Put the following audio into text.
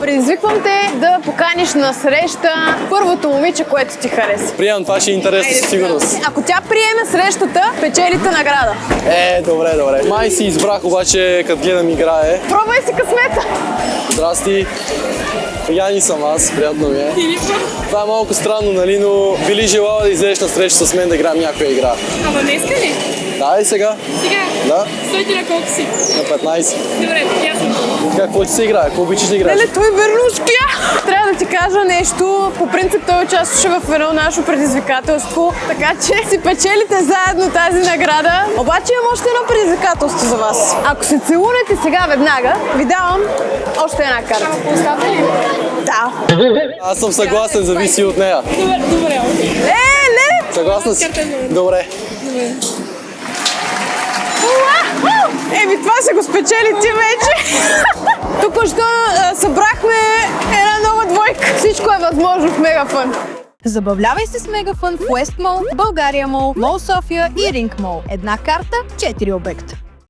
Предизвиквам те да поканиш на среща първото момиче, което ти хареса. Приемам, това ще е интересно със сигурност. Ако тя приеме срещата, печелите награда. Добре. Май си избрах обаче, като гледам играе. Пробвай си късмета. Здрасти. Яни съм аз, приятно ми е. Това е малко странно, нали, но би ли желала да излезеш на среща с мен да играем някоя игра? Ама днеска ли? Да, и сега. Сега? Да. Стойте на колко си? На 15. Добре, ясно. Какво ти се играе? Какво обичаш да играеш? Леле, той верно успя. Трябва да ти кажа нещо. По принцип той участваше в едно наше предизвикателство, така че си печелите заедно тази награда. Обаче имам още едно предизвикателство за вас. Ако се целунете сега веднага, ви давам още една карта. Остава ли? Да. Аз съм съгласен, зависи от нея. Добре, окей. Леле! Съгласна си? Добре. Еми, това се го спечели ти вече. Току-що събрахме една нова двойка. Всичко е възможно в Мегафън. Забавлявай се с Мегафън в Уест Мол, България Мол, Мол София и Ринг Мол. Една карта, 4 обекта.